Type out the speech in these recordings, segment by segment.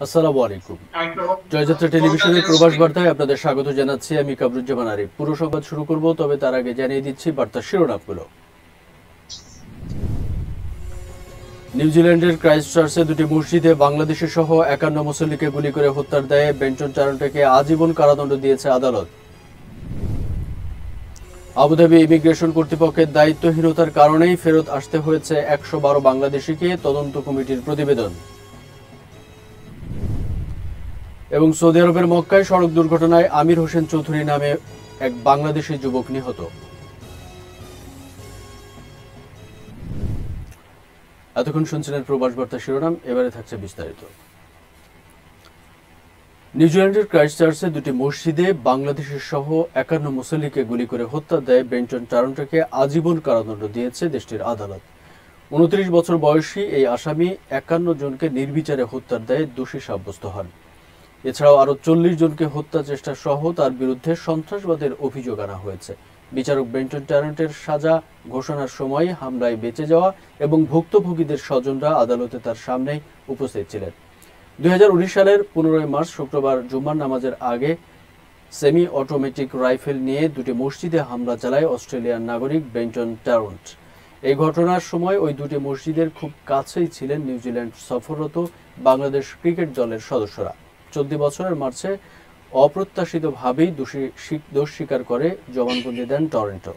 আসসালামু আলাইকুম। জয়যাত্রা টেলিভিশনের প্রবাস বার্তায় আপনাদের স্বাগত জানাচ্ছি। আমি কামরুজ্জামান আরিফ। পুরো সংবাদ শুরু করব, তবে তার আগে জানিয়ে দিচ্ছি বার্তার শিরোনামগুলো। নিউজিল্যান্ডের ক্রাইস্টচার্চে দুটি মসজিদে বাংলাদেশি সহ ৫১ মুসল্লিকে গুলি করে হত্যার দায়ে বেঞ্চন চারণটাকে আজীবন কারাদণ্ড দিয়েছে আদালত। আবুধাবি ইমিগ্রেশন কর্তৃপক্ষের দায়িত্বহীনতার কারণেই ফেরত আসতে হয়েছে ১১২ বাংলাদেশিকে, তদন্ত কমিটির প্রতিবেদন। এবং সৌদি আরবের মক্কায় সড়ক দুর্ঘটনায় আমির হোসেন চৌধুরী নামে এক বাংলাদেশি যুবক নিহত। এতক্ষণ শুনছিলেন প্রবাস বার্তা শিরোনাম, এবারে থাকছে বিস্তারিত। নিউজিল্যান্ডের ক্রাইস্টচার্চে দুটি মসজিদে বাংলাদেশের সহ ৫১ মুসল্লিকে গুলি করে হত্যার দায়ে বেঞ্চন চারণটাকে আজীবন কারাদণ্ড দিয়েছে দেশটির আদালত। ২৯ বছর বয়সী এই আসামি ৫১ জনকে নির্বিচারে হত্যার দায়ে দোষী সাব্যস্ত হন। এছাড়াও আরও ৪০ জনকে হত্যা চেষ্টা সহ তার বিরুদ্ধে সন্ত্রাসবাদের অভিযোগ আনা হয়েছে। বিচারক বেঞ্চন ট্যারেন্টের সাজা ঘোষণার সময় হামলায় বেঁচে যাওয়া এবং ভুক্তভোগীদের স্বজনরা আদালতে তার সামনে উপস্থিত ছিলেন। ২০১৯ সালের ১৫ মার্চ শুক্রবার জুমার নামাজের আগে সেমি অটোমেটিক রাইফেল নিয়ে দুটি মসজিদে হামলা চালায় অস্ট্রেলিয়ান নাগরিক বেঞ্চন ট্যারেন্ট। এই ঘটনার সময় ওই দুটি মসজিদের খুব কাছেই ছিলেন নিউজিল্যান্ড সফররত বাংলাদেশ ক্রিকেট দলের সদস্যরা। ১৪ বছরের মার্চে অপ্রত্যাশিতভাবেই দোষ স্বীকার করে জবানবন্দি দেন টরন্টো।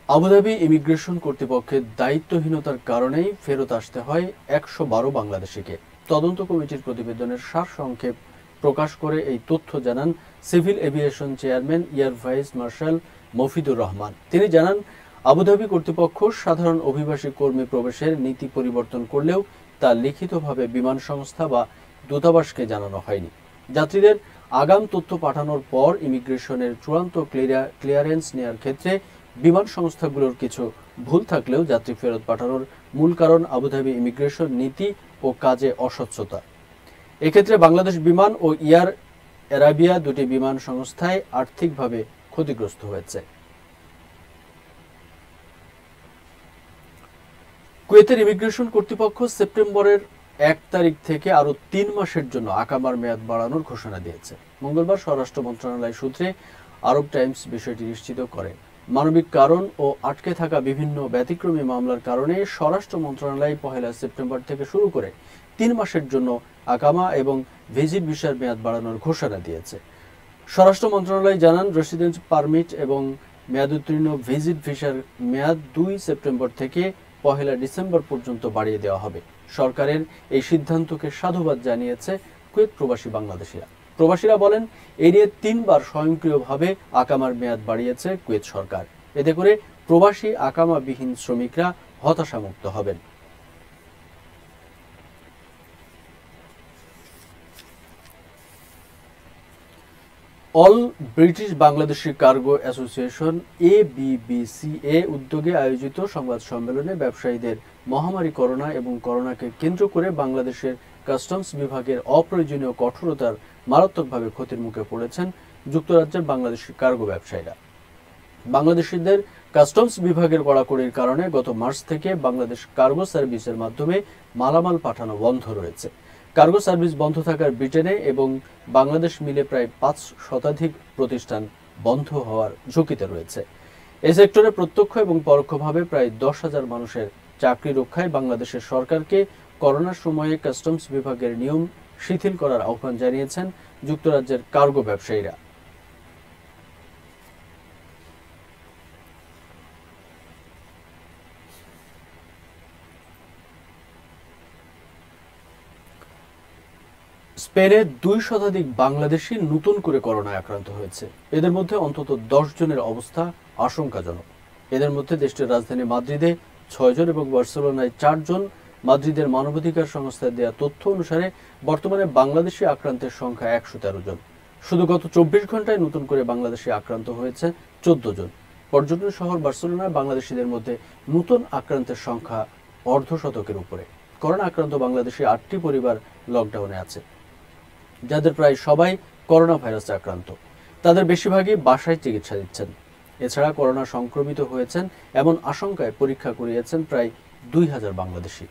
আবুধাবি ইমিগ্রেশন কর্তৃপক্ষের দায়িত্বহীনতার কারণেই ফেরত আসতে হয় ১১২ বাংলাদেশিকে। তদন্ত কমিটির প্রতিবেদনের সারসংক্ষেপ প্রকাশ করে এই তথ্য জানান civil aviation chairman air vice marshal Mafidur Rahman. তিনি জানান, আবুধাবি কর্তৃপক্ষ সাধারণ অভিবাসী কর্মী প্রবেশের নীতি পরিবর্তন করলেও তা লিখিতভাবে বিমান সংস্থা বা দূতাবাসকে জানানো হয়নি। যাত্রীদের আগাম তথ্য পাঠানোর পর ইমিগ্রেশনের চূড়ান্ত ক্লিয়ারেন্স নেওয়ার ক্ষেত্রে বিমান সংস্থাগুলোর কিছু ভুল থাকলেও যাত্রী ফেরত পাঠানোর মূল কারণ আবুধাবি ইমিগ্রেশন নীতি ও কাজে অস্বচ্ছতা। এক্ষেত্রে বাংলাদেশ বিমান ও এয়ার অ্যারাবিয়া দুটি বিমান সংস্থায় আর্থিকভাবে ক্ষতিগ্রস্ত হয়েছে। কুয়েতের ইমিগ্রেশন কর্তৃপক্ষ সেপ্টেম্বরের ১ তারিখ থেকে আরও ৩ মাসের জন্য আকামার মেয়াদ বাড়ানোর ঘোষণা দিয়েছে। মঙ্গলবার স্বরাষ্ট্র মন্ত্রণালয় সূত্রে আরব টাইমস বিষয়টি নিশ্চিত করে। মানবিক কারণ ও আটকে থাকা বিভিন্ন ব্যতিক্রমী মামলার কারণে স্বরাষ্ট্র মন্ত্রণালয় ১ সেপ্টেম্বর থেকে শুরু করে ৩ মাসের জন্য আকামা এবং ভিজিট ভিসার মেয়াদ বাড়ানোর ঘোষণা দিয়েছে। স্বরাষ্ট্র মন্ত্রণালয় জানান, রেসিডেন্স পারমিট এবং মেয়াদোত্তীর্ণ ভিজিট ভিসার মেয়াদ ২ সেপ্টেম্বর থেকে ১ ডিসেম্বর পর্যন্ত বাড়িয়ে দেওয়া হবে। সরকারের এই সিদ্ধান্তকে সাধুবাদ জানিয়েছে কুয়েত প্রবাসী বাংলাদেশিরা। প্রবাসীরা বলেন, এ নিয়ে ৩ বার স্বয়ংক্রিয়ভাবে আকামার মেয়াদ বাড়িয়েছে কুয়েত সরকার। এতে করে প্রবাসী আকামাবিহীন শ্রমিকরা হতাশামুক্ত হবেন। All British Bangladeshi cargo association ABBCA উদ্যোগে আয়োজিত সংবাদ সম্মেলনে ব্যবসায়ীদের মহামারী করোনা এবং করোনাকে কেন্দ্র করে বাংলাদেশের কাস্টমস বিভাগের অপ্রয়োজনীয় কঠোরতার মারাত্মকভাবে ক্ষতির মুখে পড়েছেন যুক্তরাজ্যের বাংলাদেশি কার্গো ব্যবসায়ীরা। বাংলাদেশিদের কাস্টমস বিভাগের কড়াকড়ির কারণে গত মার্চ থেকে বাংলাদেশ কার্গো সার্ভিসের মাধ্যমে মালামাল পাঠানো বন্ধ রয়েছে। কার্গো সার্ভিস বন্ধ থাকার ব্রিটেনে এবং বাংলাদেশ মিলে প্রায় ৫ শতাধিক প্রতিষ্ঠান বন্ধ হওয়ার ঝুঁকিতে রয়েছে। এই সেক্টরে প্রত্যক্ষ এবং পরোক্ষভাবে প্রায় ১০,০০০ মানুষের চাকরি রক্ষায় বাংলাদেশের সরকারকে করোনার সময়ে কাস্টমস বিভাগের নিয়ম শিথিল করার আহ্বান জানিয়েছেন যুক্তরাজ্যের কার্গো ব্যবসায়ীরা। স্পেনে ২ শতাধিক বাংলাদেশি নতুন করে করোনায় আক্রান্ত হয়েছে। এদের মধ্যে অন্তত ১০ জনের অবস্থা আশঙ্কাজনক। এদের মধ্যে দেশটির রাজধানী মাদ্রিদে ৬ জন এবং বার্সেলোনায় ৪ জন। মাদ্রিদের মানবাধিকার সংস্থার দেওয়া তথ্য অনুসারে বর্তমানে বাংলাদেশি আক্রান্তের সংখ্যা ১১৩ জন। শুধু গত ২৪ ঘন্টায় নতুন করে বাংলাদেশি আক্রান্ত হয়েছে ১৪ জন। পর্যটন শহর বার্সেলোনায় বাংলাদেশিদের মধ্যে নতুন আক্রান্তের সংখ্যা অর্ধশতকের উপরে। করোনা আক্রান্ত বাংলাদেশি ৮টি পরিবার লকডাউনে আছে, যাদের প্রায় সবাই করোনা ভাইরাসে আক্রান্ত। তাদের বেশিরভাগই বাসায় চিকিৎসা দিচ্ছেন। এছাড়া করোনা সংক্রমিত হয়েছেন এমন আশঙ্কায় পরীক্ষা করিয়েছেন প্রায় 2000 বাংলাদেশি।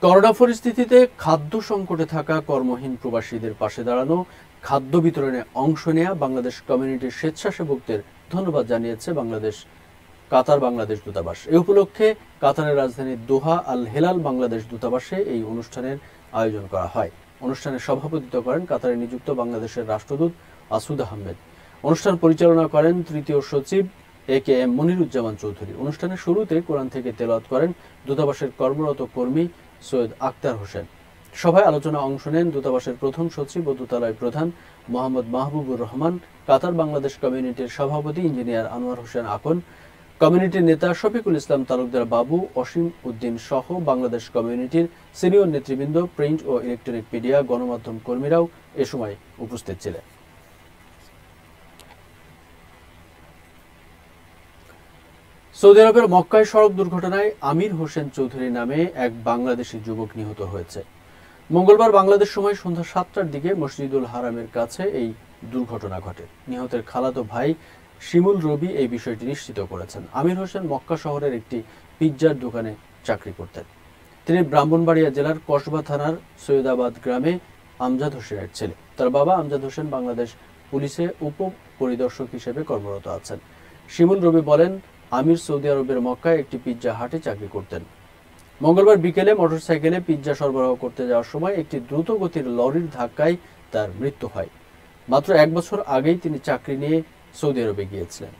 করোনা পরিস্থিতিতে খাদ্য সংকটে থাকা কর্মহীন প্রবাসীদের পাশে দাঁড়ানো, খাদ্য বিতরণে অংশ নেয়া বাংলাদেশ কমিউনিটির স্বেচ্ছাসেবকদের ধন্যবাদ জানিয়েছে কাতার বাংলাদেশ দূতাবাস। এই উপলক্ষে কাতারের রাজধানী দোহা আল হেলাল বাংলাদেশ দূতাবাসে এই অনুষ্ঠানের আয়োজন করা হয়। অনুষ্ঠানে সভাপতিত্ব করেন কাতারে নিযুক্ত বাংলাদেশের রাষ্ট্রদূত আসুদ আহমেদ। অনুষ্ঠান পরিচালনা করেন তৃতীয় সচিব AKM মনিরুজ্জামান চৌধুরী। অনুষ্ঠানের শুরুতে কোরআন থেকে তেলাওয়াত করেন দূতাবাসের কর্মরত কর্মী সৈয়দ আক্তার হোসেন। সভায় আলোচনা অংশ নেন দূতাবাসের প্রথম সচিব ও দূতালয় প্রধান মোহাম্মদ মাহবুবুর রহমান, কাতার বাংলাদেশ কমিউনিটির সভাপতি ইঞ্জিনিয়ার আনোয়ার হোসেন আকন, কমিউনিটির নেতা শফিকুল ইসলাম তালুকদার বাবু, অসীম উদ্দিন সহ বাংলাদেশ কমিউনিটির সিনিয়র নেতৃবৃন্দ, প্রিন্ট ও ইলেকট্রনিক মিডিয়া, গণমাধ্যম কর্মীরাও এ সময় উপস্থিত ছিলেন। সৌদি আরবের মক্কায় সড়ক দুর্ঘটনায় আমির হোসেন চৌধুরী নামে এক বাংলাদেশি যুবক নিহত হয়েছে। মঙ্গলবার বাংলাদেশ সময় সন্ধ্যা 7টার দিকে মসজিদুল হারামের কাছে এই দুর্ঘটনা ঘটে। নিহতের খালাতো ভাই শিমুল রবি এই বিষয়টি নিশ্চিত করেছেন। আমির হোসেন মক্কা শহরের একটি পিৎজার দোকানে চাকরি করতেন। তিনি ব্রাহ্মণবাড়িয়া জেলার কসবা থানার সৈয়দাবাদ গ্রামে আমজাদ হোসেনের ছেলে। তার বাবা আমজাদ হোসেন বাংলাদেশ পুলিশে উপ পরিদর্শক হিসেবে কর্মরত আছেন। শিমুল রবি বলেন, আমির সৌদি আরবের মক্কায় একটি পিৎজা হাটে চাকরি করতেন। মঙ্গলবার বিকেলে মোটরসাইকেলে পিৎজা সরবরাহ করতে যাওয়ার সময় একটি দ্রুত গতির লরির ধাক্কায় তার মৃত্যু হয়। মাত্র 1 বছর আগেই তিনি চাকরি নিয়ে সৌদি আরবে গিয়েছিলেন।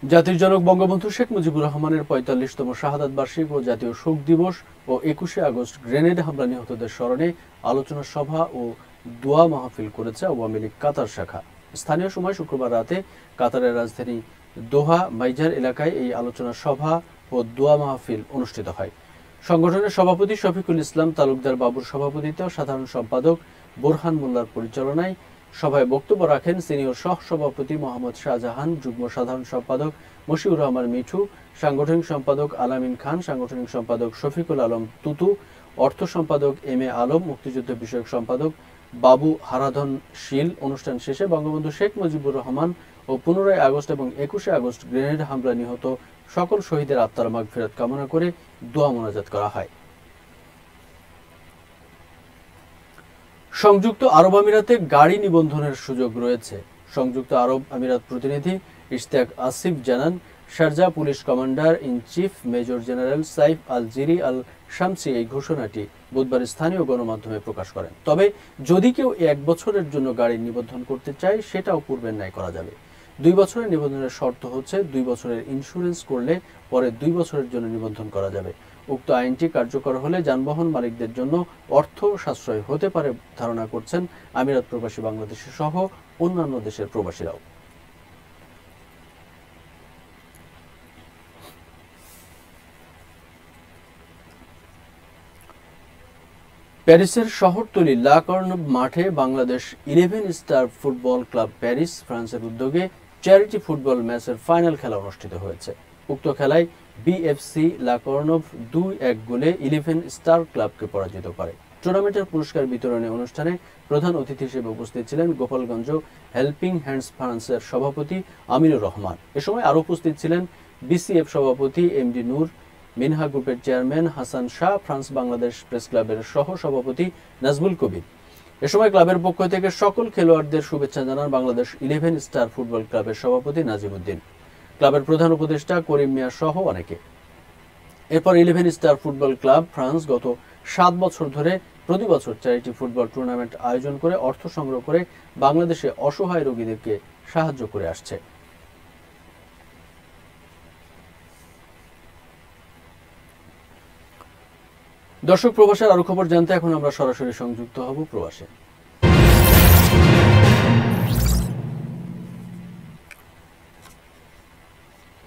জাতির জনক বঙ্গবন্ধু শেখ মুজিবুর রহমানের 45তম শাহাদাত বার্ষিক ও জাতীয় শোক দিবস ও 21শে আগস্ট গ্রেনেড হামলা নিহতদের স্মরণে আলোচনা সভা ও দোয়া মাহফিল করেছে আওয়ামী লীগ কাতার শাখা। স্থানীয় সময় শুক্রবার রাতে কাতারের রাজধানী দোহা মাইজার এলাকায় এই আলোচনা সভা ও দোয়া মাহফিল অনুষ্ঠিত হয়। সংগঠনের সভাপতি শফিকুল ইসলাম তালুকদার বাবুর সভাপতিত্বে ও সাধারণ সম্পাদক বোরহান মোল্লার পরিচালনায় সভায় বক্তব্য রাখেন সিনিয়র সহ সভাপতি মোহাম্মদ শাহজাহান, যুগ্ম সাধারণ সম্পাদক মশিউর রহমান মিঠু, সাংগঠনিক সম্পাদক আলামিন খান, সাংগঠনিক সম্পাদক শফিকুল আলম তুতু, অর্থ সম্পাদক MA আলম, মুক্তিযুদ্ধ বিষয়ক সম্পাদক বাবু হারাধন শীল। অনুষ্ঠান শেষে বঙ্গবন্ধু শেখ মুজিবুর রহমান ও 15 আগস্ট এবং 21শে আগস্ট গ্রেনেড হামলা নিহত সকল শহীদের আত্মার মাগফিরাত কামনা করে দোয়া মোনাজাত করা হয়। সংযুক্ত আরব আমিরাতে গাড়ি নিবন্ধনের সুযোগ রয়েছে। সংযুক্ত আরব আমিরাত প্রতিনিধি ইশতিয়াক আসিফ জানান, Sharjah police commander in chief major general Saif Al Ziri Al Shamsi এই ঘোষণাটি বুধবার স্থানীয় গণমাধ্যমে প্রকাশ করেন। তবে যদি কেউ 1 বছরের জন্য গাড়ি নিবন্ধন করতে চায়, সেটাও পূর্বের ন্যায় করা যাবে। 2 বছরের নিবন্ধনের শর্ত হচ্ছে 2 বছরের ইন্স্যুরেন্স করলে পরে 2 বছরের জন্য নিবন্ধন করা যাবে। উক্ত আইনটি কার্যকর হলে যানবাহন মালিকদের জন্য অর্থ সাশ্রয় হতে পারে ধারণা করছেন আমিরাত প্রবাসী বাংলাদেশি সহ অন্যান্য দেশের প্রবাসীরাও। প্যারিসের শহরতলি লা কর্নভ মাঠে Bangladesh 11 star football club Paris ফ্রান্সের উদ্যোগে চ্যারিটি ফুটবল ম্যাচের ফাইনাল খেলা অনুষ্ঠিত হয়েছে। উক্ত খেলায় BFC লা কর্নভ 2-1 গোলে 11 স্টার ক্লাবকে পরাজিত করে। টুর্নামেন্টের পুরস্কার বিতরণী অনুষ্ঠানে প্রধান অতিথি হিসেবে উপস্থিত ছিলেন গোপালগঞ্জ হেল্পিং হ্যান্ডস ফ্রান্সের সভাপতি আমিনুর রহমান। এ সময় আরও উপস্থিত ছিলেন BCF সভাপতি MD নূর, মিনহা গ্রুপের chairman Hasan Shah, France Bangladesh press ক্লাবের সহ সভাপতি নাজমুল কবির। এ সময় ক্লাবের পক্ষ থেকে সকল খেলোয়াড়দের শুভেচ্ছা জানান বাংলাদেশ 11 স্টার ফুটবল ক্লাবের সভাপতি নাজিম উদ্দিন, ক্লাবের প্রধান উপদেষ্টা করিম মিয়া সহ অনেকে। এরপর 11 স্টার ফুটবল ক্লাব ফ্রান্স গত 7 বছর ধরে প্রতি বছর চ্যারিটি ফুটবল টুর্নামেন্ট আয়োজন করে অর্থ সংগ্রহ করে বাংলাদেশে অসহায় রোগীদেরকে সাহায্য করে আসছে। দর্শক, প্রবাসের আরো খবর জানতে এখন আমরা সরাসরি সংযুক্ত হব প্রবাসে।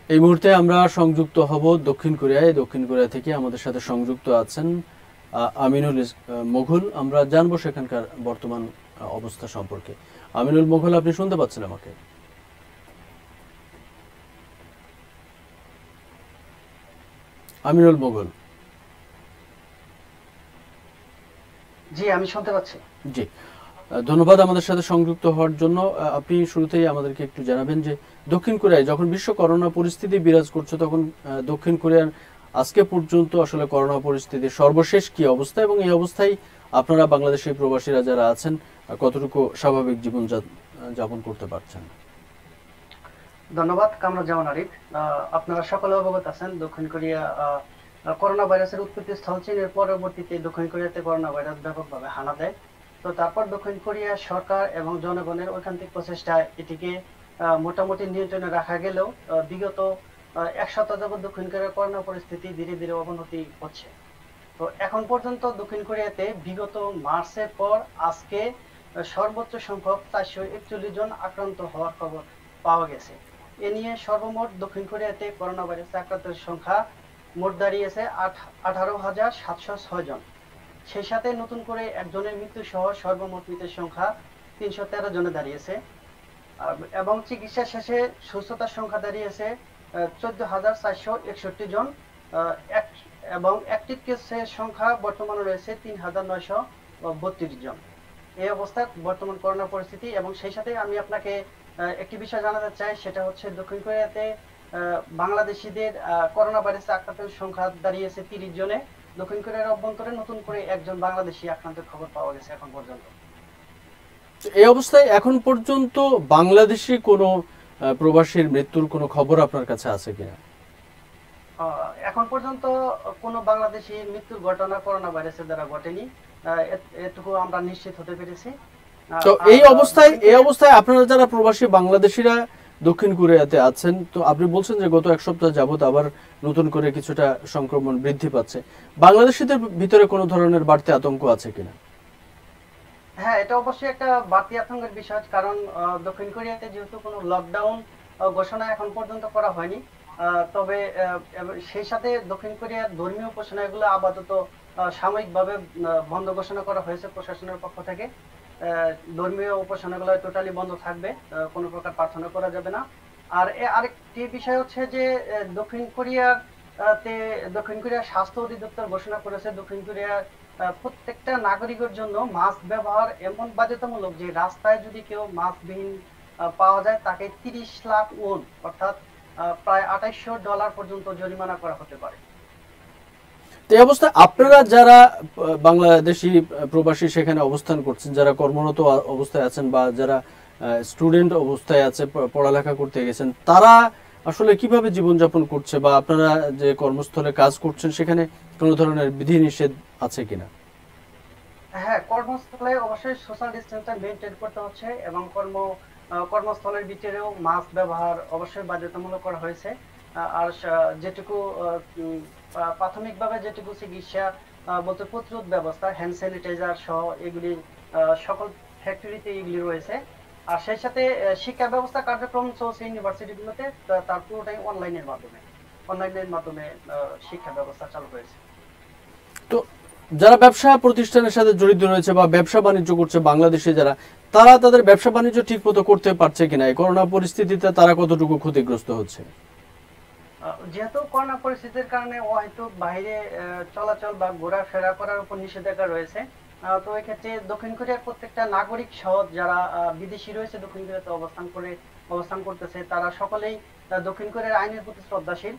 এই মুহূর্তে আমরা সংযুক্ত হব দক্ষিণ কোরিয়ায়। দক্ষিণ কোরিয়া থেকে আমাদের সাথে সংযুক্ত আছেন আমিনুল মোঘল। আমরা জানবো সেখানকার বর্তমান অবস্থা সম্পর্কে। আমিনুল মোঘল, আপনি শুনতে পাচ্ছেন আমাকে? আমিনুল মোগল। জি, আমি শুনতে পাচ্ছি। জি, ধন্যবাদ আমাদের সাথে সংযুক্ত হওয়ার জন্য। আপনি শুরুতেই আমাদেরকে একটু জানাবেন যে দক্ষিণ কোরিয়ায় যখন বিশ্ব করোনা পরিস্থিতি বিরাজ করছে, তখন দক্ষিণ কোরিয়ার আজকে পর্যন্ত আসলে করোনা পরিস্থিতির সর্বশেষ কি অবস্থা, এবং এই অবস্থায় আপনারা বাংলাদেশি প্রবাসীরা যারা আছেন কতটুকু স্বাভাবিক জীবন যাপন করতে পারছেন? ধন্যবাদ কামরুজ্জামান আরিফ। আপনারা সকলে অবগত আছেন দক্ষিণ কোরিয়া করোনা ভাইরাসের উৎপত্তি স্থল চীনের পরবর্তীতে দক্ষিণ কোরিয়াতে করোনা ভাইরাস ব্যাপকভাবে হানা দেয়। তো তারপর দক্ষিণ কোরিয়া সরকার এবং জনগণের ঐকান্তিক প্রচেষ্টায় এটিকে মোটামুটি নিয়ন্ত্রণে রাখা গেলেও বিগত এক সপ্তাহ যাবৎ দক্ষিণ কোরিয়ার করোনা পরিস্থিতি ধীরে ধীরে অবনতি হচ্ছে। তো এখন পর্যন্ত দক্ষিণ কোরিয়াতে বিগত মার্চের পর আজকে সর্বোচ্চ সংখ্যক 441 জন আক্রান্ত হওয়ার খবর পাওয়া গেছে। এ নিয়ে সর্বমোট দক্ষিণ কোরিয়াতে করোনা ভাইরাসে আক্রান্তের সংখ্যা মোট দাঁড়িয়েছে 18,706 জন। সেই সাথে নতুন করে একজনের মৃত্যু সহ সর্বমোট মৃতের সংখ্যা 313 জনে দাঁড়িয়েছে। এবং চিকিৎসা শেষে সুস্থতার সংখ্যা দাঁড়িয়েছে 14,461 জন। এবং অ্যাক্টিভ কেসের সংখ্যা বর্তমানে রয়েছে 3,932 জন। এই অবস্থা বর্তমান করোনা পরিস্থিতি। এবং সেই সাথে আমি আপনাকে একটি বিষয় জানাতে চাই, সেটা হচ্ছে দক্ষিণ কোরিয়াতে বাংলাদেশিদের করোনা ভাইরাসে আক্রান্তের সংখ্যা দাঁড়িয়েছে 30 জনে। দক্ষিণ কোরিয়ার অভ্যন্তরে নতুন করে একজন বাংলাদেশি আক্রান্তের খবর পাওয়া গেছে এখন পর্যন্ত। এই অবস্থায় এখন পর্যন্ত বাংলাদেশি কোনো প্রবাসীর মৃত্যুর কোনো খবর আপনার কাছে আছে কিনা? এখন পর্যন্ত কোনো বাংলাদেশি মৃত্যুর ঘটনা করোনা ভাইরাসের দ্বারা ঘটেনি, এটুকু আমরা নিশ্চিত হতে পেরেছি। তো এই অবস্থায় আপনারা যারা প্রবাসী বাংলাদেশিরা দক্ষিণ কোরিয়াতে আছেন, তো আপনি বলছেন যে গত এক সপ্তাহ যাবত আবার নতুন করে কিছুটা সংক্রমণ বৃদ্ধি পাচ্ছে, বাংলাদেশিদের ভিতরে কোনো ধরনের বাড়তি আতঙ্ক আছে কিনা? হ্যাঁ, এটা অবশ্যই একটা বাড়তি আতঙ্কের বিষয়, কারণ দক্ষিণ কোরিয়াতে যেহেতু কোনো লকডাউন ঘোষণা এখন পর্যন্ত করা হয়নি। তবে সেই সাথে দক্ষিণ কোরিয়ার ধর্মীয় উপাসনাগুলো আপাতত সাময়িকভাবে বন্ধ ঘোষণা করা হয়েছে প্রশাসনের পক্ষ থেকে। ধর্মীয় উপাসনাগুলো টোটালি বন্ধ থাকবে, কোনো প্রকার প্রার্থনা করা যাবে না। আর আরেকটি বিষয় হচ্ছে যে দক্ষিণ কোরিয়ার স্বাস্থ্য অধিদপ্তর ঘোষণা করেছে দক্ষিণ কোরিয়ার প্রত্যেকটা নাগরিকের জন্য মাস্ক ব্যবহার এমন বাধ্যতামূলক যে রাস্তায় যদি কেউ মাস্কবিহীন পাওয়া যায় তাকে 30 লাখ ওন অর্থাৎ প্রায় $2800 পর্যন্ত জরিমানা করা হতে পারে। এই অবস্থায় আপনারা যারা বাংলাদেশি প্রবাসী সেখানে অবস্থান করছেন, যারা কর্মরত অবস্থায় আছেন বা যারা স্টুডেন্ট অবস্থায় আছে, পড়ালেখা করতে গেছেন, তারা আসলে কিভাবে জীবনযাপন করছে, বা আপনারা যে কর্মস্থলে কাজ করছেন সেখানে কোনো ধরনের বিধিনিষেধ আছে কিনা? হ্যাঁ, কর্মস্থলে অবশ্যই সোশ্যাল ডিস্টেন্সটা মেনটেন করতে হচ্ছে এবং কর্মস্থলের ভিতরেও মাস্ক ব্যবহার অবশ্যই বাধ্যতামূলক করা হয়েছে। আর যেটুকু প্রাথমিকভাবে যেটুকু চিকিৎসা বলতে প্রতিরোধ ব্যবস্থা, হ্যান্ড স্যানিটাইজার সহ এগুলি সকল ফ্যাক্টরিতে এগুলি রয়েছে। আর সেই সাথে শিক্ষা ব্যবস্থা কার্যক্রম চলছে ইউনিভার্সিটিগুলোতে, তার পুরোটাই অনলাইনের মাধ্যমে শিক্ষা ব্যবস্থা চালু হয়েছে। তো যারা ব্যবসা প্রতিষ্ঠানের সাথে জড়িত রয়েছে বা ব্যবসা বাণিজ্য করছে বাংলাদেশে যারা, তারা তাদের ব্যবসা বাণিজ্য ঠিক মতো করতে পারছে কিনা? এই করোনা পরিস্থিতিতে তারা কতটুকু ক্ষতিগ্রস্ত হচ্ছে? যেহেতু করোনা পরিস্থিতির কারণে হয়তো বাইরে চলাচল বা ঘোরাফেরা করার উপর নিষেধাজ্ঞা রয়েছে। তো এক্ষেত্রে দক্ষিণ কোরিয়ার প্রত্যেকটা নাগরিক সহ যারা বিদেশি রয়েছে দক্ষিণ কোরিয়াতে অবস্থান করতেছে, তারা সকলেই দক্ষিণ কোরিয়ার আইনের প্রতি শ্রদ্ধাশীল।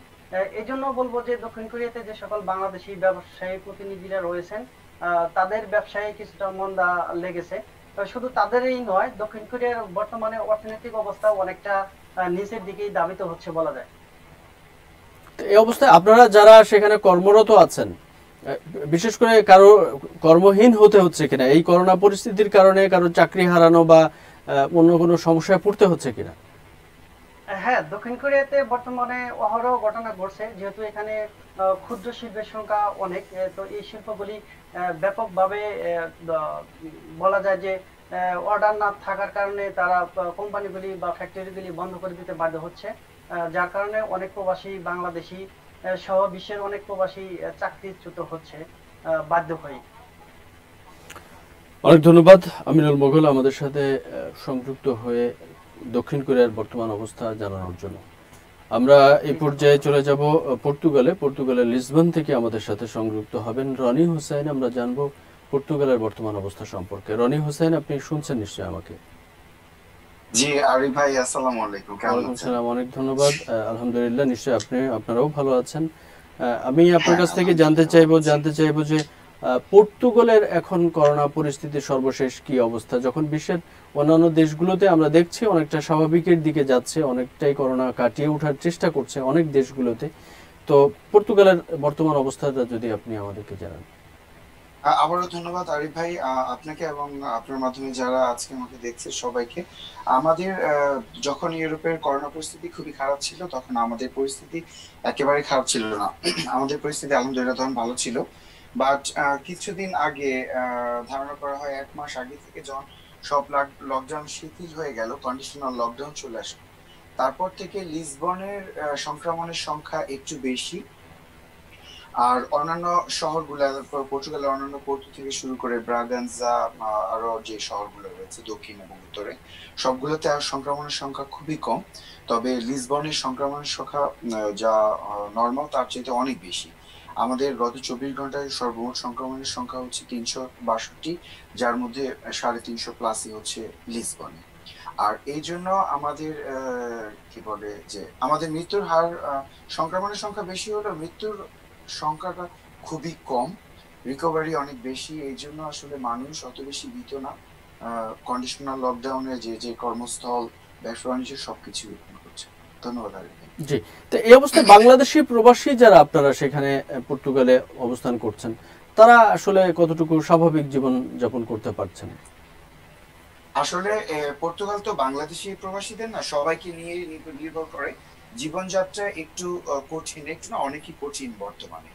এই জন্য বলবো যে দক্ষিণ কোরিয়াতে যে সকল বাংলাদেশি ব্যবসায়ী প্রতিনিধিরা রয়েছেন তাদের ব্যবসায় কিছুটা মন্দা লেগেছে। শুধু তাদেরই নয়, দক্ষিণ কোরিয়ার বর্তমানে অর্থনৈতিক অবস্থা অনেকটা নিচের দিকেই ধাবিত হচ্ছে বলা যায়। এই অবস্থায় আপনারা যারা সেখানে কর্মরত আছেন, বিশেষ করে কারো কর্মহীন হতে হচ্ছে কিনা এই করোনা পরিস্থিতির কারণে? কারো চাকরি হারানো বা অন্য কোনো সমস্যায় পড়তে হচ্ছে কিনা? হ্যাঁ, দক্ষিণ কোরিয়াতে বর্তমানে অহরহ ঘটনা ঘটছে, যেহেতু এখানে ক্ষুদ্র শিল্পের সংখ্যা অনেক। তো এই শিল্পগুলি ব্যাপকভাবে বলা যায় যে অর্ডার না থাকার কারণে তারা কোম্পানিগুলি বা ফ্যাক্টরিগুলি বন্ধ করে দিতে বাধ্য হচ্ছে, যার কারণে অনেক প্রবাসী বাংলাদেশি সহ বিশ্বের অনেক প্রবাসী চাকরিচ্যুত হচ্ছে বাধ্য হয়ে। অনেক ধন্যবাদ আমিনুল মোগল আমাদের সাথে সংযুক্ত হয়ে দক্ষিণ কোরিয়ার বর্তমান অবস্থা জানানোর জন্য। আমরা এই পর্যায়ে চলে যাব পর্তুগালের লিসবন থেকে আমাদের সাথে সংযুক্ত হবেন রনি হোসেন। আমরা জানবো পর্তুগালের বর্তমান অবস্থা সম্পর্কে। রনি হোসেন, আপনি শুনছেন নিশ্চয়ই আমাকে? জি আরিফ ভাই, আসসালামু আলাইকুম। ওয়ালাইকুম সালাম, অনেক ধন্যবাদ। আলহামদুলিল্লাহ, নিশ্চয়ই আপনারাও ভালো আছেন। আমি আপনার কাছ থেকে জানতে চাইবো যে পর্তুগালের এখন করোনা পরিস্থিতির সর্বশেষ কি অবস্থা, যখন বিশ্বের অন্যান্য দেশগুলোতে আমরা দেখছি অনেকটা স্বাভাবিকের দিকে যাচ্ছে, অনেকটাই করোনা কাটিয়ে ওঠার চেষ্টা করছে অনেক দেশগুলোতে, তো পর্তুগালের বর্তমান অবস্থাটা যদি আপনি আমাদেরকে জানান। আবারও ধন্যবাদ আরিফ ভাই, আপনাকে এবং আপনার মাধ্যমে যারা আজকে আমাকে দেখছে সবাইকে। আমাদের যখন ইউরোপের করোনা পরিস্থিতি খুবই খারাপ ছিল, তখন আমাদের পরিস্থিতি একেবারে খারাপ ছিল না। আমাদের পরিস্থিতি আলহামদুলিল্লাহ তখন ভালো ছিল। বাট কিছুদিন আগে ধারণা করা হয় 1 মাস আগে থেকে যখন সব লকডাউন শিথিল হয়ে গেল, কন্ডিশনাল লকডাউন চলে আসে, তারপর থেকে লিসবনের সংক্রমণের সংখ্যা একটু বেশি। আর অন্যান্য শহরগুলো, পর্তুগালের অন্যান্য পোর্তো থেকে শুরু করে ব্রাগানজা, আরো যে শহরগুলো রয়েছে দক্ষিণ এবং উত্তরে, সবগুলোতে আর সংক্রমণের সংখ্যা খুবই কম। তবে লিসবনের সংক্রমণের সংখ্যা যা নর্মাল তার চাইতে অনেক বেশি। আমাদের গত 24 ঘন্টায় সর্বমোট সংক্রমণের সংখ্যা হচ্ছে 362, যার মধ্যে 350 প্লাসই হচ্ছে লিসবনে। আর এই জন্য আমাদের কি বলে যে আমাদের মৃত্যুর হার, সংক্রমণের সংখ্যা বেশি হলেও মৃত্যুর সংখ্যাটা খুবই কম, রিকভারি অনেক বেশি। এই জন্য আসলে মানুষ অত বেশি ভীত না। কন্ডিশনাল লকডাউনে যে যে কর্মস্থল, ব্যবসা বাণিজ্য সবকিছু করছে। ধন্যবাদ আরিফ ভাই। জি, তো এই অবস্থায় বাংলাদেশি প্রবাসী যারা আপনারা সেখানে পর্তুগালে অবস্থান করছেন, তারা আসলে কতটুকু স্বাভাবিক জীবন যাপন করতে পারছেন? আসলে পর্তুগাল তো বাংলাদেশি প্রবাসীদের না সবাইকে নিয়ে নির্ভর করে। জীবনযাত্রা একটু কঠিন, একটু না অনেকই কঠিন বর্তমানে।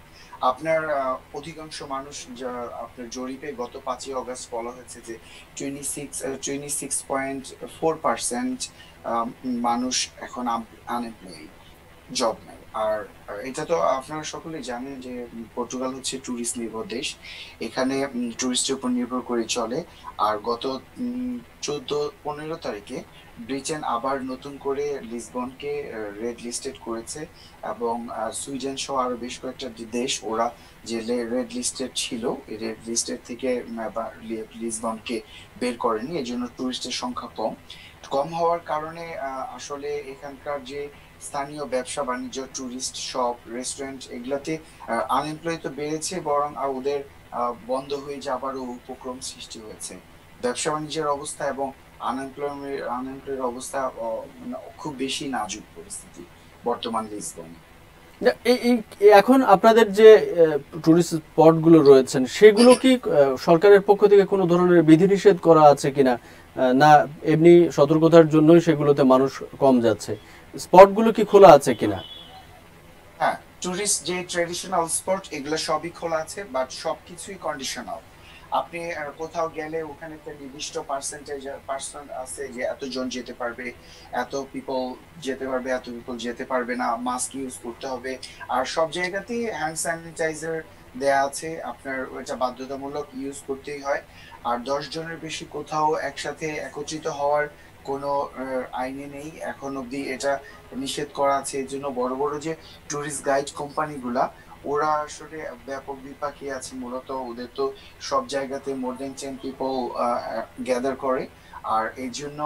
আপনার অধিকাংশ মানুষ, যা আপনার জরিপে গত 5ই অগস্ট বলা হয়েছে যে 26.4% মানুষ এখন আনএমপ্লয়েড, জব নাই। আর এটা তো আপনারা সকলেই জানেন যে পর্তুগাল হচ্ছে ট্যুরিস্ট নির্ভর দেশ। এখানে ট্যুরিস্টের উপর নির্ভর করে চলে। আর গত 14-15 তারিখে ব্রিটেন আবার নতুন করে লিসবনকে রেড লিস্টেড করেছে, এবং সুইডেন সহ আরো বেশ কয়েকটা দেশ, ওরা যে রেড লিস্টেড ছিল এই রেড লিস্টেড থেকে লিসবনকে বের করেনি। এই জন্য ট্যুরিস্টের সংখ্যা কম কম হওয়ার কারণে আসলে এখানকার যে স্থানীয় ব্যবসা বাণিজ্য, ট্যুরিস্ট শপ, রেস্টুরেন্ট, এগুলাতে আনএমপ্লয় তো বেড়েছে, বরং ওদের বন্ধ হয়ে যাবারও উপক্রম সৃষ্টি হয়েছে। ব্যবসা বাণিজ্যের অবস্থা এবং আনএমপ্লয়ের অবস্থা খুব বেশি নাজুক পরিস্থিতি বর্তমান লিসবনে। এখন আপনাদের যে টুরিস্ট স্পট গুলো রয়েছেন, সেগুলো কি সরকারের পক্ষ থেকে কোনো ধরনের বিধিনিষেধ করা আছে কিনা, না এমনি সতর্কতার জন্যই সেগুলোতে মানুষ কম যাচ্ছে? স্পট গুলো কি খোলা আছে কিনা? হ্যাঁ, টুরিস্ট যে ট্রেডিশনাল স্পট এগুলো সবই খোলা আছে, বাট সবকিছুই কন্ডিশনাল। আপনি কোথাও গেলে ওখানে একটা নির্দিষ্ট পার্সেন্ট আছে যে এতজন যেতে পারবে, এত পিপল যেতে পারবে, এত পিপল যেতে পারবে না, মাস্ক ইউজ করতে হবে। আর সব জায়গাতেই হ্যান্ড স্যানিটাইজার দেয়া আছে, আপনার ওইটা বাধ্যতামূলক ইউজ করতেই হয়। আর 10 জনের বেশি কোথাও একসাথে একত্রিত হওয়ার কোনো আইনে নেই এখন অব্দি, এটা নিষেধ করা আছে। এর জন্য বড় বড় যে টুরিস্ট গাইড কোম্পানিগুলা, ওরা আসলে ব্যাপক বিপাকে আছে। মূলত ওদের তো সব জায়গাতে মোর দেন 10 পিপল গ্যাদার করে। আর এই জন্য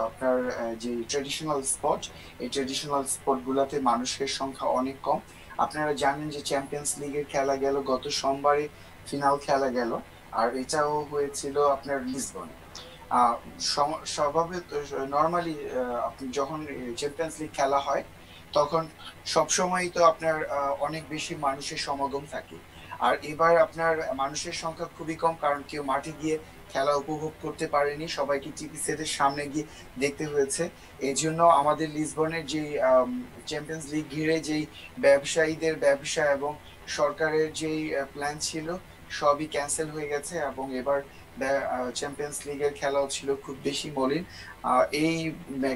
আপনার যে ট্রেডিশনাল স্পট, এই ট্রেডিশনাল স্পট গুলাতে মানুষের সংখ্যা অনেক কম। আপনারা জানেন যে চ্যাম্পিয়ন্স লিগের খেলা গেল গত সোমবারে, ফিনাল খেলা গেল, আর এটাও হয়েছিল আপনার লিসবনে। স্বভাবে নর্মালি আপনি যখন চ্যাম্পিয়ন্স লিগ খেলা হয়, তখন সবসময় তো আপনার অনেক বেশি মানুষের সমাগম থাকে। আর এবার আপনার মানুষের সংখ্যা খুবই কম, কারণ কেউ মাঠে গিয়ে খেলা উপভোগ করতে পারেনি, সবাইকে টিভি সেটের সামনে গিয়ে দেখতে হয়েছে। এই জন্য আমাদের লিসবনের যে চ্যাম্পিয়ন্স লিগ ঘিরে যেই ব্যবসায়ীদের ব্যবসা এবং সরকারের যেই প্ল্যান ছিল, সবই ক্যান্সেল হয়ে গেছে। এবং এবার চ্যাম্পিয়ন্স লিগের খেলাও ছিল খুব বেশি মলিন। এই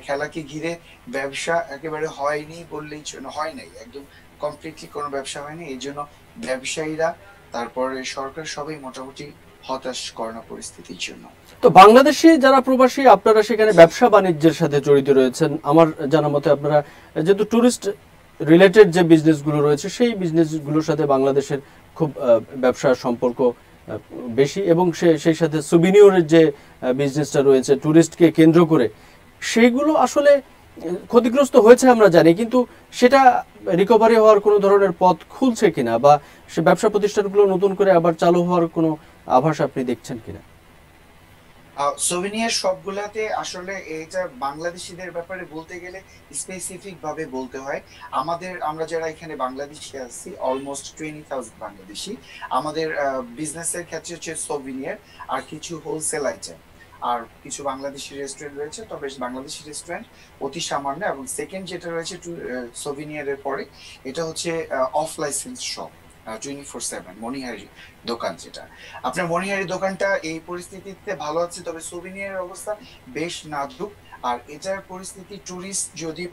খেলাকে ঘিরে ব্যবসা একেবারে হয়নি বললেই হয় নাই, একদম কমপ্লিটলি কোনো ব্যবসা হয়নি। এই জন্য ব্যবসায়ীরা, তারপরে সরকার, সবাই মোটামুটি হতাশ করোনা পরিস্থিতির জন্য। তো বাংলাদেশি যারা প্রবাসী আপনারা সেখানে ব্যবসা বাণিজ্যের সাথে জড়িত রয়েছেন, আমার জানা মতে আপনারা যেহেতু ট্যুরিস্ট রিলেটেড যে বিজনেসগুলো রয়েছে সেই বিজনেসগুলোর সাথে বাংলাদেশের খুব ব্যবসার সম্পর্ক বেশি, এবং সেই সাথে সুবিনিয়রের যে বিজনেসটা রয়েছে ট্যুরিস্টকে কেন্দ্র করে, সেইগুলো আসলে ক্ষতিগ্রস্ত হয়েছে আমরা জানি, কিন্তু সেটা রিকভারি হওয়ার কোনো ধরনের পথ খুলছে কিনা, বা সে ব্যবসা প্রতিষ্ঠানগুলো নতুন করে আবার চালু হওয়ার কোনো আভাস আপনি দেখছেন কিনা? সোভিনিয়ার সবগুলাতে আসলে এটা বাংলাদেশিদের ব্যাপারে বলতে গেলে স্পেসিফিক ভাবে বলতে হয়। আমরা যারা এখানে বাংলাদেশি আছি অলমোস্ট 20,000 বাংলাদেশি। আমাদের বিজনেসের ক্ষেত্রে হচ্ছে সোভিনিয়ার আর কিছু হোলসেল আইটেম, আর কিছু বাংলাদেশি রেস্টুরেন্ট রয়েছে, তবে বাংলাদেশি রেস্টুরেন্ট অতি সামান্য। এবং সেকেন্ড যেটা রয়েছে সোভিনিয়ারের পরে, এটা হচ্ছে অফ লাইসেন্স শপ 24/7 মনিহারি দোকান। যেটা আপনার মনিহারি দোকানটা এই পরিস্থিতিতে ভালো আছে, তবে সোভিনিয়ারের অবস্থা বেশ নাজুক। আর এটার পরিস্থিতি ট্যুরিস্ট যদি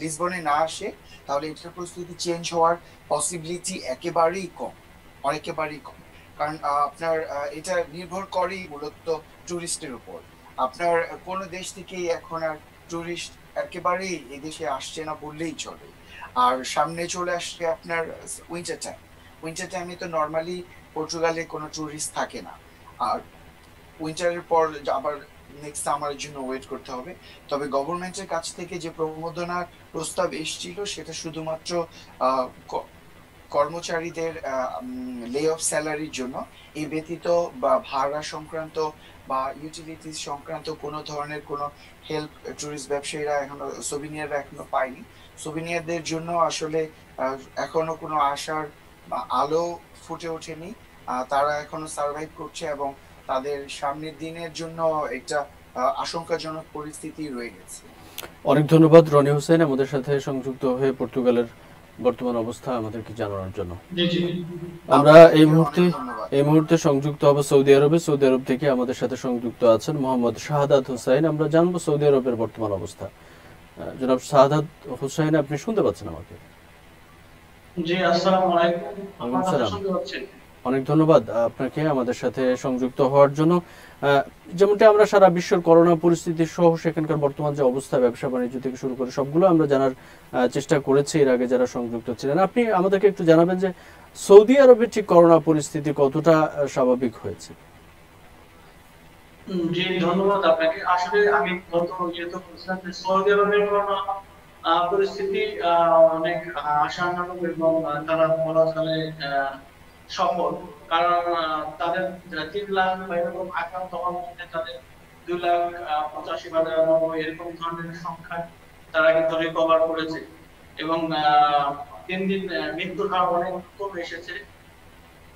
লিসবনে না আসে তাহলে এটার পরিস্থিতি চেঞ্জ হওয়ার পসিবিলিটি একেবারেই কম, অনেকেবারেই কম। কারণ আপনার এটা নির্ভর করেই মূলত ট্যুরিস্টের উপর। আপনার কোন দেশ থেকেই এখন আর ট্যুরিস্ট একেবারেই এই দেশে আসছে না বললেই চলে। আর সামনে চলে আসছে আপনার উইন্টার টাইম। উইন্টার টাইমে তো নর্মালি পর্তুগালে কোনো ট্যুরিস্ট থাকে না, আর উইন্টারের পর আবার নেক্সট সামারের জন্য ওয়েট করতে হবে। তবে গভর্নমেন্টের কাছ থেকে যে প্রণোদনার প্রস্তাব এসেছিল সেটা শুধুমাত্র কর্মচারীদের লে অফ স্যালারির জন্য। এই ব্যতীত বা ভাড়া সংক্রান্ত বা ইউটিলিটিস সংক্রান্ত কোনো ধরনের কোনো হেল্প ট্যুরিস্ট ব্যবসায়ীরা এখনো, সোভিনিয়াররা এখনো পায়নি। সোভিনিয়ারদের জন্য আসলে এখনো কোনো আশার আলো ফুটে ওঠেনি। তারা এখনো সার্ভাইভ করছে এবং তাদের সামনের দিনের জন্য একটা আশঙ্কাজনক পরিস্থিতি রয়ে গেছে। অনেক ধন্যবাদ রনি হোসেন আমাদের সাথে সংযুক্ত হয়ে পর্তুগালের বর্তমান অবস্থা আমাদেরকে জানানোর জন্য। আমরা এই মুহূর্তে সংযুক্ত হব সৌদি আরবে। সৌদি আরব থেকে আমাদের সাথে সংযুক্ত আছেন মোহাম্মদ শাহাদাত হোসেন। আমরা জানবো সৌদি আরবের বর্তমান অবস্থা। জনাব শাহাদাত হোসেন, আপনি শুনতে পাচ্ছেন আমাকে? জি, আসসালামু আলাইকুম। অনেক ধন্যবাদ আপনাকে আমাদের সাথে সংযুক্ত হওয়ার জন্য। যেমনটা আমরা সারা বিশ্বের করোনা পরিস্থিতি সহ সেখানকার বর্তমান যে অবস্থা, ব্যবসা বাণিজ্য থেকে শুরু করে সবগুলো আমরা জানার চেষ্টা করেছি এর আগে যারা সংযুক্ত ছিলেন। আপনি আমাদেরকে একটু জানাবেন যে সৌদি আরবের ঠিক করোনা পরিস্থিতি কতটা স্বাভাবিক হয়েছে? জি, ধন্যবাদ আপনাকে। আসলে আমি গত যেহেতু বলছিলাম যে সৌদি আরবের করোনা পরিস্থিতি অনেক আশানুরূপ এবং তারা বলা চলে সফল। কারণ তাদের 3 লাখ বা এরকম আক্রান্ত হওয়ার মধ্যে তাদের 2,85,900 এরকম ধরনের সংখ্যা তারা কিন্তু রিকভার করেছে, এবং দিন দিন মৃত্যুর হার অনেক কমে এসেছে,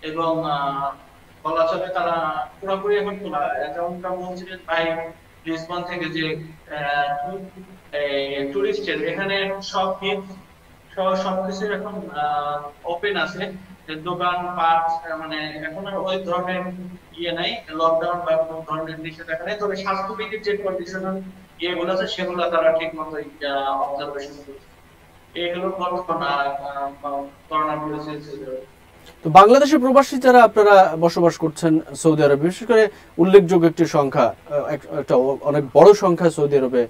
এবং বলা চলে তারা পুরোপুরি এখন খোলা। যেমনটা বলছিলেন ভাই লিসবন থেকে যে টুরিস্টের এখানে সব সবকিছু এখন ওপেন আছে, দোকান পাট, মানে এখন আর ওই ধরনের নাই, লকডাউন বা কোনো ধরনের নিষেধাজ্ঞা নেই। তবে স্বাস্থ্যবিধির যে কন্ডিশনাল ইয়েগুলো আছে সেগুলো তারা ঠিক মতো অবজারভেশন করছে। এগুলো বর্তমান করোনা পরিস্থিতি। তো বাংলাদেশের প্রবাসী যারা আপনারা বসবাস করছেন সৌদি আরবে, বিশেষ করে উল্লেখযোগ্য একটি সংখ্যা, একটা অনেক বড় সংখ্যা সৌদি আরবে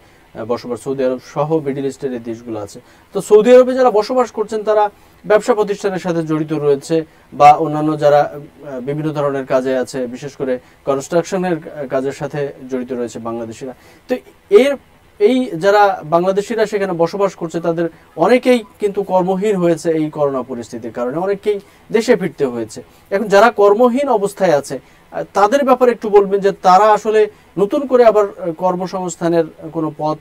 বসবাস, সৌদি আরব সহ মিডল ইস্টের এই দেশগুলো আছে। তো সৌদি আরবে যারা বসবাস করছেন তারা ব্যবসা প্রতিষ্ঠানের সাথে জড়িত রয়েছে, বা অন্যান্য যারা বিভিন্ন ধরনের কাজে আছে, বিশেষ করে কনস্ট্রাকশনের কাজের সাথে জড়িত রয়েছে বাংলাদেশিরা। তো এই যারা বাংলাদেশিরা সেখানে বসবাস করছে তাদের অনেকেই কিন্তু কর্মহীন হয়েছে এই করোনা পরিস্থিতির কারণে, অনেকেই দেশে ফিরতে হয়েছে। এখন যারা কর্মহীন অবস্থায় আছে তাদের ব্যাপারে একটু বলবেন যে তারা আসলে নতুন করে আবার কর্মসংস্থানের কোনো পথ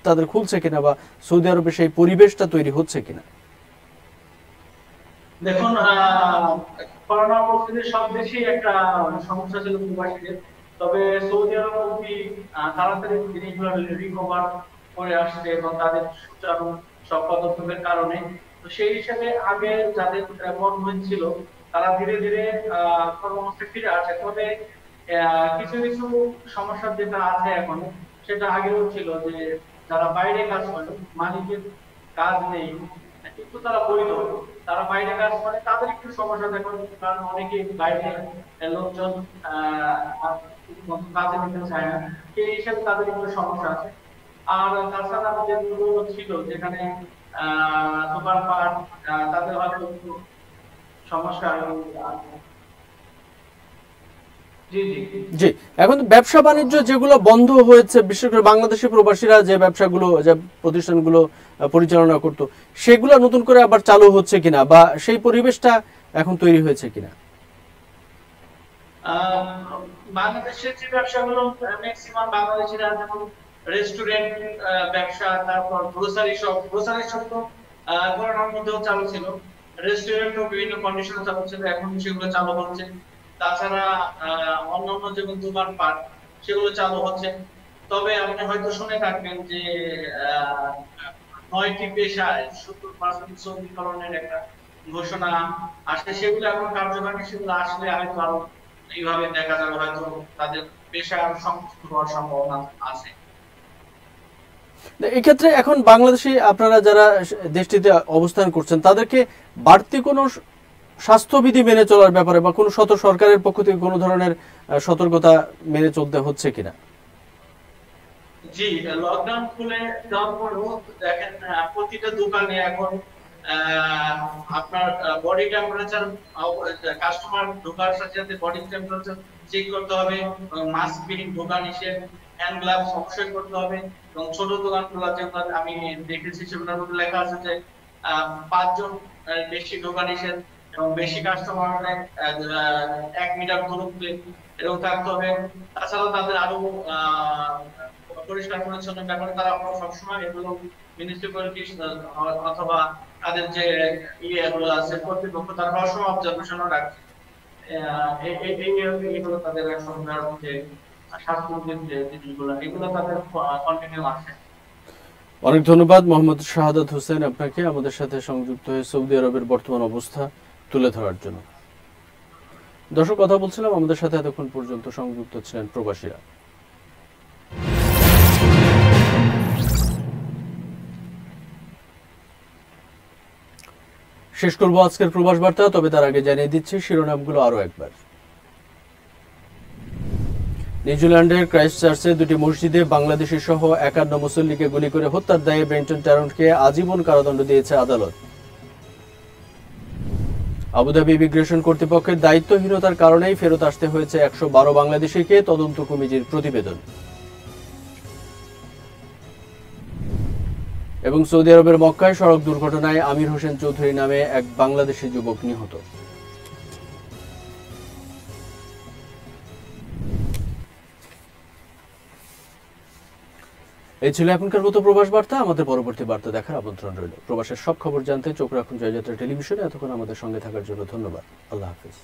তাদের খুলছে কিনা, বা সৌদি আরবে সেই পরিবেশটা তৈরি হচ্ছে কিনা। দেখুন, করোনা পরিস্থিতি সব দেশেই একটা সমস্যা ছিল প্রবাসীদের, তবে সৌদি আরব খুবই তাড়াতাড়ি জিনিসগুলো রিকভার করে আসছে এবং তাদের সুচারু সব পদক্ষেপের কারণে। তো সেই হিসাবে আগে যাদের কর্মহীন ছিল তারা ধীরে ধীরে কর্মসংস্থানে ফিরে আসে। তবে কিছু কিছু সমস্যা যেটা আছে এখন, সেটা আগেও ছিল যে যারা বাইরে কাজ করে, মালিকের কাজ নেই, কিন্তু তারা বৈধ, তারা বাইরে কাজ করে, তাদের একটু সমস্যা দেখুন, কারণ অনেকে বাইরে লোকজন কাজে নিতে চায় না, সেই হিসেবে তাদের একটু সমস্যা আছে। আর তাছাড়া যেগুলো ছিল যেখানে দোকানপাট, তাদের হয়তো একটু সমস্যা। জি জি জি, এখন ব্যবসা বাণিজ্য যেগুলো বন্ধ হয়েছে, বিশেষ করে বাংলাদেশি প্রবাসীরা যে ব্যবসাগুলো, যে প্রতিষ্ঠানগুলো পরিচালনা করতো, সেগুলো নতুন করে আবার চালু হচ্ছে কিনা, বা সেই পরিবেশটা এখন তৈরি হয়েছে কিনা? বাংলাদেশের যে ব্যবসাগুলো ম্যাক্সিমাম বাংলাদেশিরা, যেমন রেস্টুরেন্ট ব্যবসা, তারপর গ্রোসারি শপ তো করোনার মধ্যেও চালু ছিল, রেস্টুরেন্টও বিভিন্ন কন্ডিশনে চালু ছিল, এখন সেগুলো চালু হচ্ছে। তাছাড়া অন্যান্য যেমন দোকানপাট সেগুলো চালু হচ্ছে। তবে আপনি হয়তো শুনে থাকবেন যে 9টি পেশায় 70% শ্রমিকীকরণের একটা ঘোষণা আসছে, সেগুলো এখন কার্যকরী, সেগুলো আসলে হয়তো আরো এইভাবে দেখা যাবে, হয়তো তাদের পেশা আরো সংকুচিত হওয়ার সম্ভাবনা আছে। এক্ষেত্রে এখন বাংলাদেশি আপনারা যারা দেশটিতে অবস্থান করছেন, তাদেরকে বাড়তি কোনো স্বাস্থ্যবিধি মেনে চলার ব্যাপারে বা কোনো সরকারের পক্ষ থেকে কোনো ধরনের সতর্কতা মেনে চলতে হচ্ছে কিনা? জি, লকডাউন খুলে দেওয়ার পরেও দেখেন প্রতিটা দোকানে এখন আপনার বডি টেম্পারেচার, কাস্টমার ঢোকার সাথে সাথে বডি টেম্পারেচার চেক করতে হবে, মাস্ক বিহীন দোকান নিষেধ, হ্যান্ড গ্লাভস অবশ্যই করতে হবে। এবং ছোট দোকানগুলো যেগুলো আমি দেখেছি সেগুলোর মধ্যে লেখা আছে যে 5 জন বেশি দোকান নিষেধ, এবং বেশি কাস্টমার হলে 1 মিটার দূরত্বে এরকম থাকতে হবে। তাছাড়াও তাদের আরো পরিষ্কার পরিচ্ছন্ন ব্যাপারে তারা সবসময় এগুলো মিউনিসিপ্যালিটি অথবা তাদের যে ইয়েগুলো আছে কর্তৃপক্ষ, তারা সবসময় অবজারভেশন রাখছে। এইগুলো তাদের সরকার যে স্বাস্থ্যবিধির যে জিনিসগুলো, এগুলো তাদের কন্টিনিউ আছে। অনেক ধন্যবাদ মোহাম্মদ শাহাদাত হোসেন আপনাকে আমাদের সাথে সংযুক্ত হয়ে সৌদি আরবের বর্তমান অবস্থা তুলে ধরার জন্য। দর্শক, কথা বলছিলাম, আমাদের সাথে এতক্ষণ পর্যন্ত সংযুক্ত ছিলেন প্রবাসীরা। শেষ করবো আজকের প্রবাস বার্তা, তবে তার আগে জানিয়ে দিচ্ছি শিরোনামগুলো আরো একবার। নিউজিল্যান্ডের ক্রাইস্টচার্চে 2টি মসজিদে বাংলাদেশি সহ 51 মুসল্লিকে গুলি করে হত্যার দায়ে বেন্টন ট্যারন্টকে আজীবন কারাদণ্ড দিয়েছে আদালত। আবুধাবি ইমিগ্রেশন কর্তৃপক্ষের দায়িত্বহীনতার কারণেই ফেরত আসতে হয়েছে 112 বাংলাদেশিকে, তদন্ত কমিটির প্রতিবেদন। এবং সৌদি আরবের মক্কায় সড়ক দুর্ঘটনায় আমির হোসেন চৌধুরী নামে এক বাংলাদেশি যুবক নিহত। এই ছিল এখনকার মতো প্রবাস বার্তা। আমাদের পরবর্তী বার্তা দেখার আমন্ত্রণ রইল। প্রবাসের সব খবর জানতে চোখ রাখুন জয়যাত্রা টেলিভিশনে। এতক্ষণ আমাদের সঙ্গে থাকার জন্য ধন্যবাদ। আল্লাহ হাফিজ।